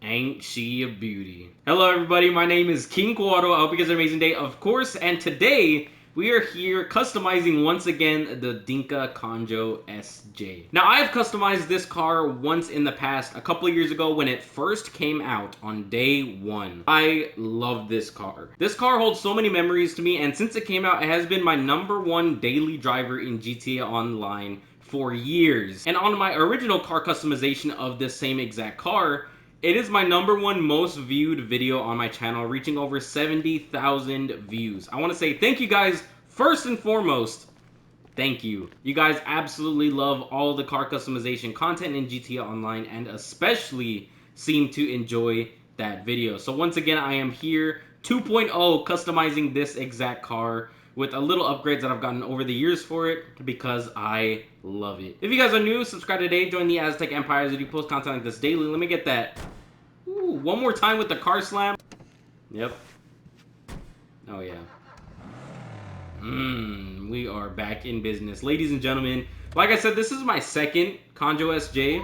Ain't she a beauty? Hello everybody, my name is King Kuado. I hope you guys have an amazing day, of course, and today we are here customizing once again the Dinka Kanjo SJ. Now I have customized this car once in the past, a couple of years ago when it first came out on day one. I love this car. This car holds so many memories to me, and since it came out, it has been my #1 daily driver in GTA Online for years. And on my original car customization of this same exact car, it is my #1 most viewed video on my channel, reaching over 70,000 views. I want to say thank you guys, first and foremost. Thank you. You guys absolutely love all the car customization content in GTA Online and especially seem to enjoy that video. So once again, I am here 2.0 customizing this exact car with a little upgrades that I've gotten over the years for it because I love it. If you guys are new, subscribe today, join the Aztec Empire as we do post content like this daily. Let me get that. Ooh, one more time with the car slam. Yep. Oh yeah. We are back in business. Ladies and gentlemen, like I said, this is my second Kanjo SJ.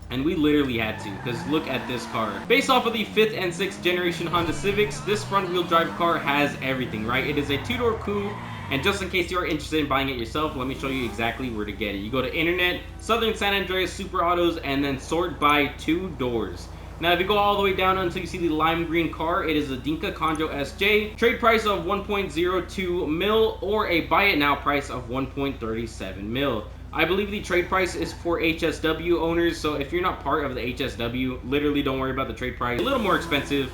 And we literally had to, because look at this car. Based off of the 5th and 6th generation Honda Civics, this front-wheel drive car has everything, right? It is a two-door coupe, and just in case you are interested in buying it yourself, let me show you exactly where to get it. You go to Internet, Southern San Andreas Super Autos, and then sort by 2 doors. Now, if you go all the way down until you see the lime green car, it is a Dinka Kanjo SJ. Trade price of 1.02 mil, or a buy it now price of 1.37 mil. I believe the trade price is for HSW owners, so if you're not part of the HSW, literally don't worry about the trade price. A little more expensive,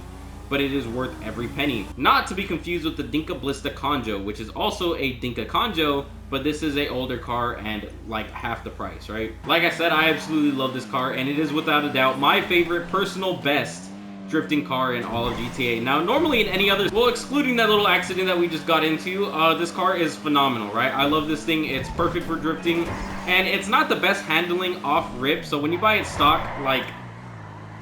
but it is worth every penny. Not to be confused with the Dinka Blista Kanjo, which is also a Dinka Kanjo, but this is a older car and like half the price, right? Like I said, I absolutely love this car, and it is without a doubt my favorite personal best drifting car in all of GTA. Now, normally in any other, well, excluding that little accident that we just got into, this car is phenomenal, right? I love this thing. It's perfect for drifting, and it's not the best handling off rip, so when you buy it stock, like,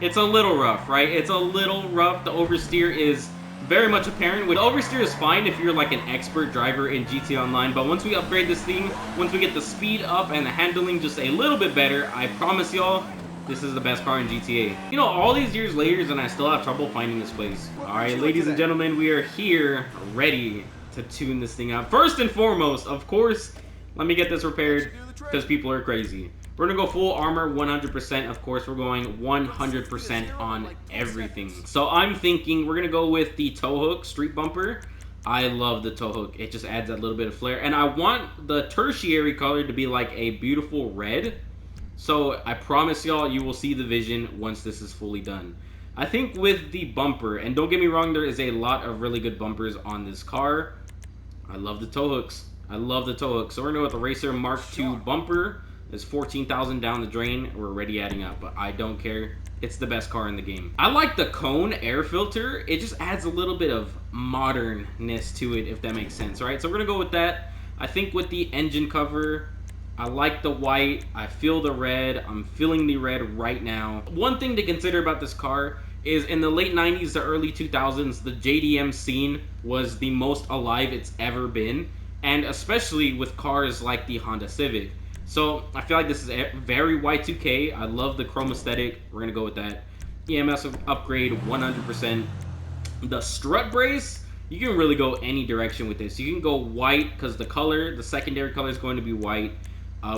it's a little rough, right? It's a little rough. The oversteer is very much apparent. The oversteer is fine if you're like an expert driver in GTA Online, but once we upgrade this thing, once we get the speed up and the handling just a little bit better, I promise y'all, this is the best car in GTA. You know, all these years later, and I still have trouble finding this place. Alright, ladies and gentlemen, we are here, ready to tune this thing out. First and foremost, of course, let me get this repaired, because people are crazy. We're gonna go full armor, 100%. Of course, we're going 100% on everything. So I'm thinking we're gonna go with the tow hook street bumper. I love the tow hook. It just adds that little bit of flair. And I want the tertiary color to be like a beautiful red. So I promise y'all, you will see the vision once this is fully done. I think with the bumper, and don't get me wrong, there is a lot of really good bumpers on this car. I love the tow hooks. I love the tow hooks. So we're gonna go with the Racer Mark II bumper. There's 14,000 down the drain. We're already adding up, but I don't care. It's the best car in the game. I like the cone air filter. It just adds a little bit of modernness to it, if that makes sense, right? So we're gonna go with that. I think with the engine cover, I like the white, I feel the red, I'm feeling the red right now. One thing to consider about this car is in the late 90s to early 2000s, the JDM scene was the most alive it's ever been, and especially with cars like the Honda Civic. So I feel like this is very Y2K. I love the chrome aesthetic. We're gonna go with that. EMS upgrade 100%. The strut brace, you can really go any direction with this. You can go white because the color, the secondary color is going to be white.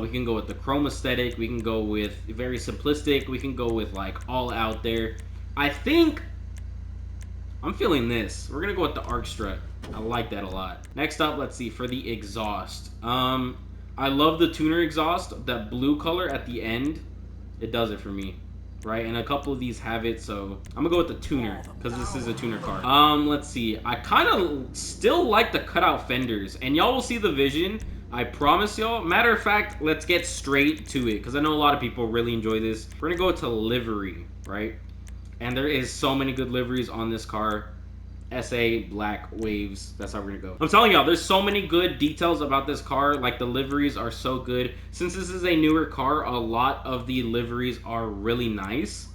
We can go with the chrome aesthetic. We can go with very simplistic. We can go with like all out there. I think I'm feeling this. We're gonna go with the arc strut. I like that a lot. Next up, let's see, for the exhaust. I love the tuner exhaust. That blue color at the end, it does it for me, right? And a couple of these have it, so I'm gonna go with the tuner because this is a tuner car. Let's see. I kind of still like the cutout fenders, and y'all will see the vision. I promise y'all. Matter of fact, let's get straight to it because I know a lot of people really enjoy this. We're gonna go to livery, right? And there is so many good liveries on this car. SA, black, waves, that's how we're gonna go. I'm telling y'all, there's so many good details about this car. Like, the liveries are so good. Since this is a newer car, a lot of the liveries are really nice.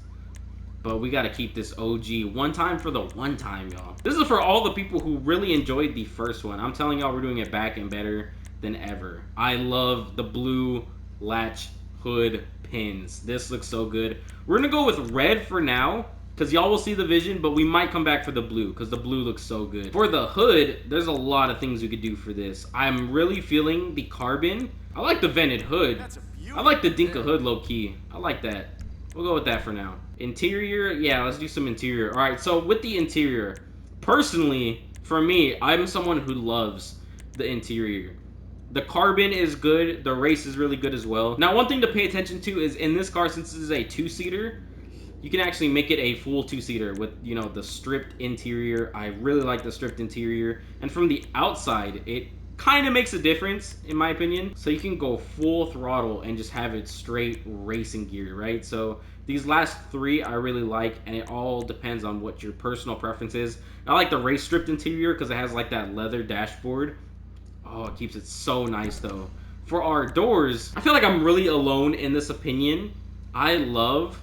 But we gotta keep this OG. One time for the one time, y'all. This is for all the people who really enjoyed the first one. I'm telling y'all, we're doing it back and better than ever. I love the blue latch hood pins. This looks so good. We're gonna go with red for now. because y'all will see the vision, but we might come back for the blue because the blue looks so good. For the hood, there's a lot of things we could do for this. I'm really feeling the carbon. I like the vented hood. I like the Dinka hood low-key. I like that. We'll go with that for now. Interior, yeah, let's do some interior. All right, so with the interior, personally, for me, I'm someone who loves the interior. The carbon is good. The race is really good as well. Now, one thing to pay attention to is in this car, since this is a two-seater, you can actually make it a full two-seater with, you know, the stripped interior. I really like the stripped interior. And from the outside, it kind of makes a difference, in my opinion. So you can go full throttle and just have it straight racing gear, right? So these last three I really like, and it all depends on what your personal preference is. I like the race stripped interior because it has like that leather dashboard. Oh, it keeps it so nice though. For our doors, I feel like I'm really alone in this opinion. I love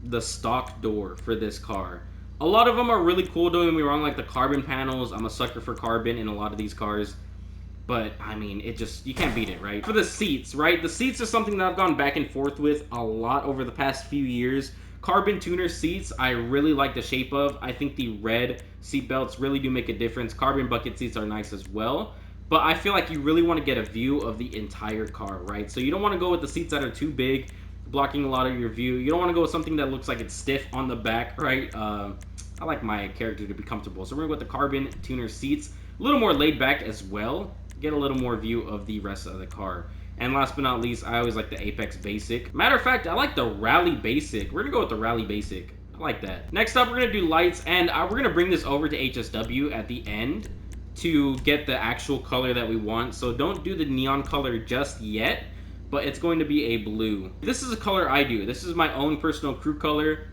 the stock door for this car. A lot of them are really cool, don't get me wrong, like the carbon panels. I'm a sucker for carbon in a lot of these cars. But, I mean, it just, you can't beat it, right? For the seats, right? The seats are something that I've gone back and forth with a lot over the past few years. Carbon tuner seats, I really like the shape of. I think the red seat belts really do make a difference. Carbon bucket seats are nice as well. But I feel like you really want to get a view of the entire car, right? So you don't want to go with the seats that are too big, blocking a lot of your view. You don't want to go with something that looks like it's stiff on the back, right? I like my character to be comfortable. So we're going to go with the carbon tuner seats. A little more laid back as well. Get a little more view of the rest of the car. And last but not least, I always like the Apex Basic. Matter of fact, I like the Rally Basic. We're going to go with the Rally Basic. I like that. Next up, we're going to do lights. And we're going to bring this over to HSW at the end to get the actual color that we want. So don't do the neon color just yet, but it's going to be a blue. This is a color I do. This is my own personal crew color.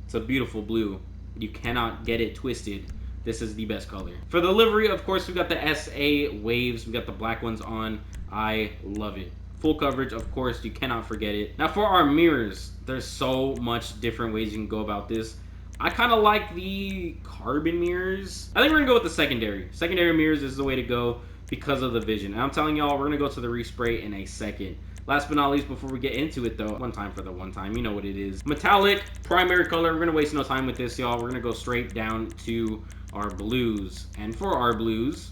It's a beautiful blue. You cannot get it twisted. This is the best color. For the livery, of course, we got the SA waves. We got the black ones on. I love it. Full coverage, of course, you cannot forget it. Now for our mirrors, there's so much different ways you can go about this. I kind of like the carbon mirrors. I think we're gonna go with the secondary. Secondary mirrors is the way to go because of the vision. And I'm telling y'all, we're gonna go to the respray in a second. Last but not least, before we get into it though, one time for the one time, you know what it is. Metallic, primary color, we're gonna waste no time with this, y'all. We're gonna go straight down to our blues. And for our blues,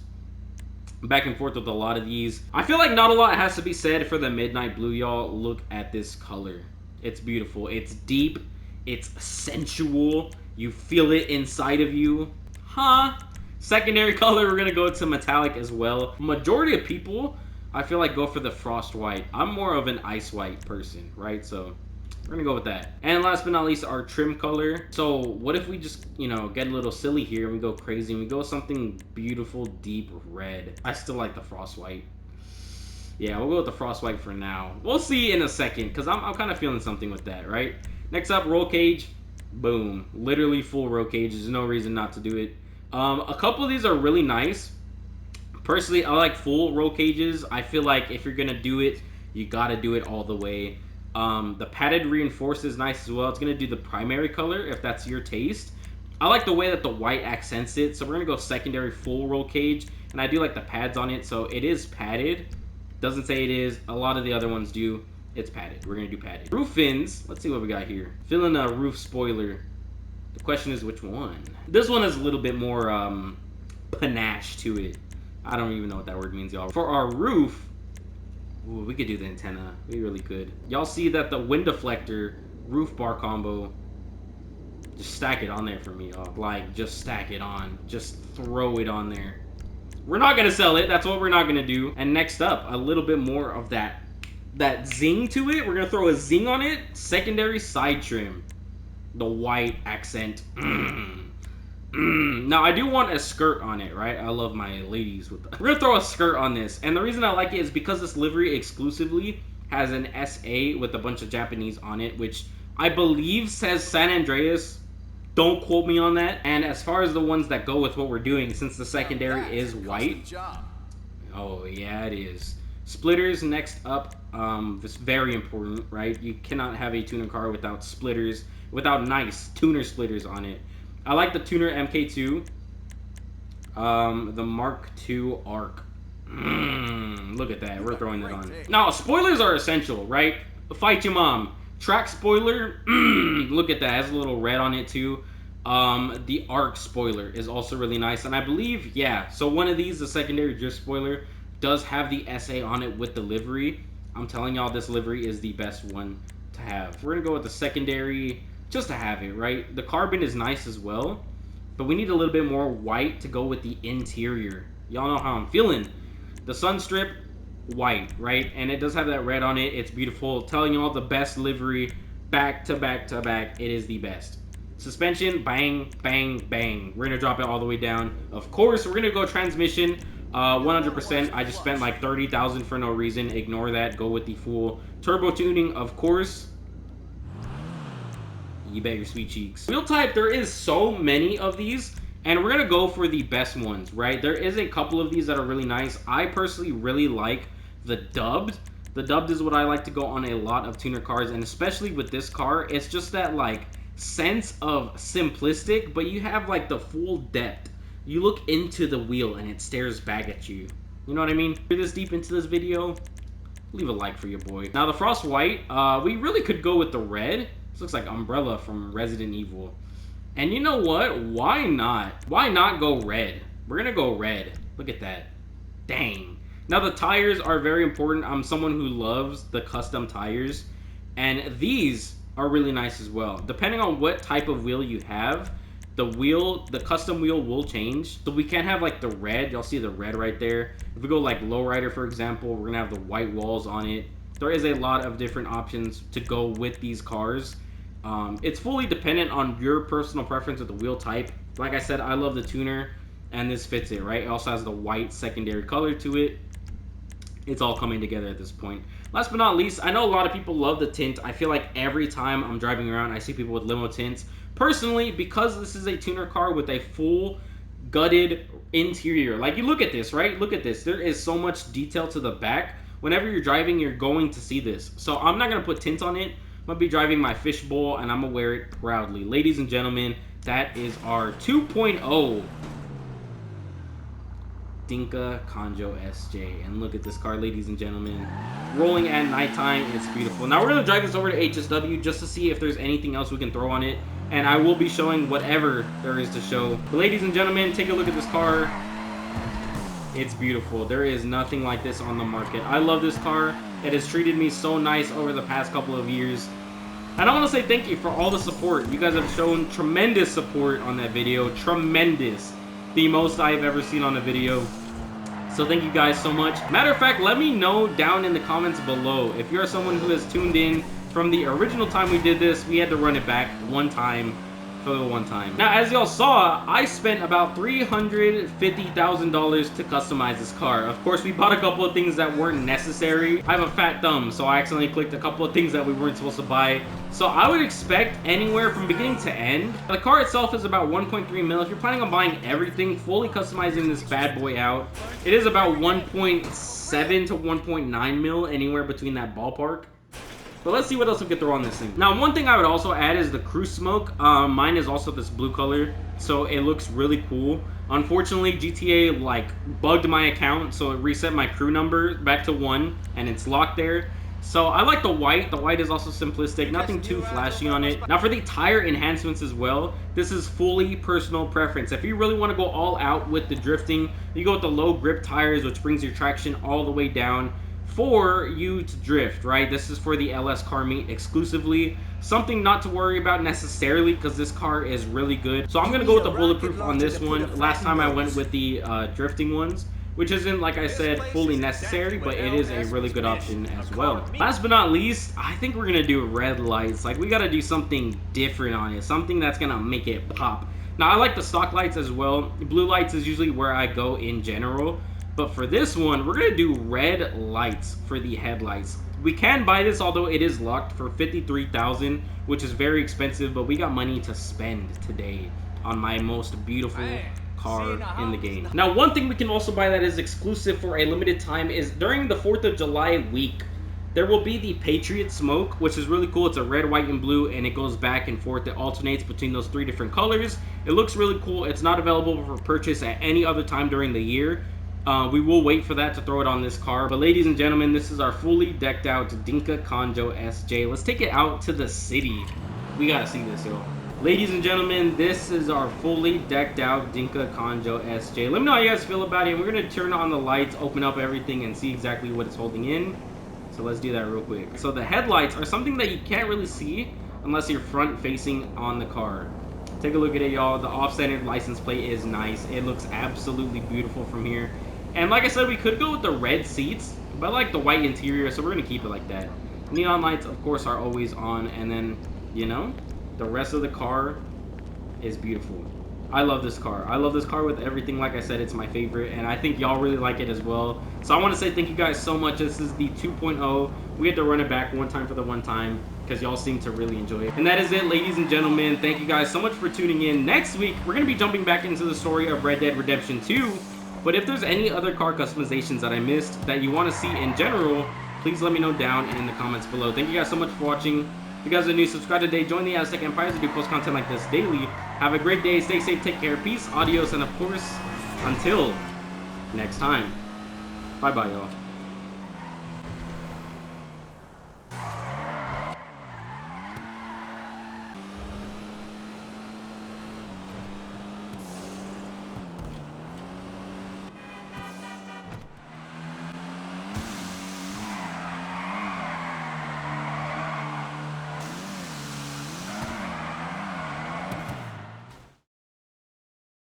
back and forth with a lot of these. I feel like not a lot has to be said for the midnight blue, y'all. Look at this color. It's beautiful. It's deep. It's sensual. You feel it inside of you. Huh? Secondary color, we're gonna go to metallic as well. Majority of people, I feel like, go for the frost white. I'm more of an ice white person, right? So we're gonna go with that. And last but not least, our trim color. So what if we just, you know, get a little silly here and we go crazy and we go something beautiful, deep red. I still like the frost white. Yeah, we'll go with the frost white for now. We'll see in a second, because I'm kind of feeling something with that, right? Next up, roll cage. Boom. Literally full roll cage. There's no reason not to do it. A couple of these are really nice. Personally, I like full roll cages. I feel like if you're going to do it, you got to do it all the way. The padded reinforced is nice as well. It's going to do the primary color if that's your taste. I like the way that the white accents it, so we're going to go secondary full roll cage. And I do like the pads on it, so it is padded. Doesn't say it is. A lot of the other ones do. It's padded. We're going to do padded. Roof fins. Let's see what we got here. Fill in a roof spoiler. The question is which one? This one has a little bit more panache to it. I don't even know what that word means, y'all. For our roof, ooh, we could do the antenna. We really could. Y'all see that the wind deflector roof bar combo, just stack it on there for me, y'all. Like, just stack it on. Just throw it on there. We're not going to sell it. That's what we're not going to do. And next up, a little bit more of that zing to it. We're going to throw a zing on it. Secondary side trim. The white accent. Now, I do want a skirt on it, right? I love my ladies with that. We're going to throw a skirt on this. And the reason I like it is because this livery exclusively has an SA with a bunch of Japanese on it, which I believe says San Andreas. Don't quote me on that. And as far as the ones that go with what we're doing, since the secondary is white. Oh, yeah, it is. Splitters next up. It's very important, right? You cannot have a tuner car without splitters, without nice tuner splitters on it. I like the tuner MK2. The Mark II ARC. Look at that. We're throwing that on. Now, spoilers are essential, right? Fight your mom. Track spoiler. Look at that. It has a little red on it, too. The arc spoiler is also really nice, and I believe, yeah, so one of these, the secondary drift spoiler, does have the SA on it with the livery. I'm telling y'all, this livery is the best one to have. We're gonna go with the secondary just to have it, right? The carbon is nice as well, but we need a little bit more white to go with the interior. Y'all know how I'm feeling. The sun strip, white, right? And it does have that red on it. It's beautiful. Telling y'all the best livery, back to back to back. It is the best. Suspension, bang, bang, bang. We're gonna drop it all the way down. Of course, we're gonna go transmission, 100%. I just spent like 30,000 for no reason. Ignore that. Go with the full turbo tuning, of course. You bet your sweet cheeks. Wheel type, there is so many of these, and we're gonna go for the best ones, right? There is a couple of these that are really nice. I personally really like the dubbed. The dubbed is what I like to go on a lot of tuner cars, and especially with this car, it's just that like sense of simplistic, but you have like the full depth. You look into the wheel and it stares back at you. You know what I mean? If you're this deep into this video, leave a like for your boy. Now the Frost White, we really could go with the red. This looks like Umbrella from Resident Evil. And you know what? Why not? Why not go red? We're gonna go red. Look at that. Dang. Now the tires are very important. I'm someone who loves the custom tires, and these are really nice as well. Depending on what type of wheel you have, the custom wheel will change. So we can't have like the red. Y'all see the red right there. If we go like lowrider, for example, we're gonna have the white walls on it. There is a lot of different options to go with these cars. It's fully dependent on your personal preference with the wheel type. Like I said, I love the tuner, and this fits it, right? It also has the white secondary color to it. It's all coming together at this point. Last but not least, I know a lot of people love the tint. I feel like every time I'm driving around, I see people with limo tints. Personally, because this is a tuner car with a full gutted interior, like you look at this, right? Look at this. There is so much detail to the back. Whenever you're driving, you're going to see this. So I'm not going to put tint on it. I'm going to be driving my fishbowl, and I'm going to wear it proudly. Ladies and gentlemen, that is our 2.0 Dinka Kanjo SJ. And look at this car, ladies and gentlemen. Rolling at nighttime, it's beautiful. Now we're going to drive this over to HSW just to see if there's anything else we can throw on it. And I will be showing whatever there is to show. But ladies and gentlemen, take a look at this car. It's beautiful. There is nothing like this on the market. I love this car. It has treated me so nice over the past couple of years. And I want to say thank you for all the support. You guys have shown tremendous support on that video. Tremendous. The most I've ever seen on a video. So thank you guys so much. Matter of fact, let me know down in the comments below if you're someone who has tuned in from the original time we did this. We had to run it back one time. For the one time. Now, as y'all saw, I spent about $350,000 to customize this car. Of course, we bought a couple of things that weren't necessary. I have a fat thumb, so I accidentally clicked a couple of things that we weren't supposed to buy. So I would expect anywhere from beginning to end. The car itself is about 1.3 mil. If you're planning on buying everything, fully customizing this bad boy out, it is about 1.7 to 1.9 mil, anywhere between that ballpark. But let's see what else we could throw on this thing. Now, one thing I would also add is the crew smoke. Mine is also this blue color, so it looks really cool. Unfortunately, GTA like bugged my account, so it reset my crew number back to 1, and it's locked there. So I like the white. The white is also simplistic, nothing too flashy on it. Now for the tire enhancements as well, this is fully personal preference. If you really want to go all out with the drifting, you go with the low grip tires, which brings your traction all the way down for you to drift, right? This is for the LS car meet exclusively. Something not to worry about necessarily, because this car is really good. So I'm gonna go with the bulletproof on this one. Last time I went with the drifting ones, which isn't, like I said, fully necessary, but it is a really good option as well. Last but not least, I think we're gonna do red lights. Like, we gotta do something different on it, something that's gonna make it pop. Now I like the stock lights as well. Blue lights is usually where I go in general. But for this one, we're going to do red lights for the headlights. We can buy this, although it is locked, for $53,000, which is very expensive, but we got money to spend today on my most beautiful car in the game. Now, one thing we can also buy that is exclusive for a limited time is during the 4th of July week, there will be the Patriot Smoke, which is really cool. It's a red, white, and blue, and it goes back and forth. It alternates between those 3 different colors. It looks really cool. It's not available for purchase at any other time during the year. We will wait for that to throw it on this car. But ladies and gentlemen, this is our fully decked out Dinka Kanjo SJ. Let's take it out to the city. We gotta see this, yo. Ladies and gentlemen, this is our fully decked out Dinka Kanjo SJ. Let me know how you guys feel about it. We're going to turn on the lights, open up everything, and see exactly what it's holding in. So let's do that real quick. So the headlights are something that you can't really see unless you're front facing on the car. Take a look at it, y'all. The off-centered license plate is nice. It looks absolutely beautiful from here. And like I said, we could go with the red seats, but I like the white interior, so we're going to keep it like that. Neon lights, of course, are always on, and then, you know, the rest of the car is beautiful. I love this car. I love this car with everything. Like I said, it's my favorite, and I think y'all really like it as well. So I want to say thank you guys so much. This is the 2.0. We had to run it back one time for the one time because y'all seem to really enjoy it. And that is it, ladies and gentlemen. Thank you guys so much for tuning in. Next week, we're going to be jumping back into the story of Red Dead Redemption 2. But if there's any other car customizations that I missed that you want to see in general, please let me know down in the comments below. Thank you guys so much for watching. If you guys are new, subscribe today. Join the Aztec Empires. I do post content like this daily. Have a great day. Stay safe. Take care. Peace. Adios. And of course, until next time. Bye-bye, y'all.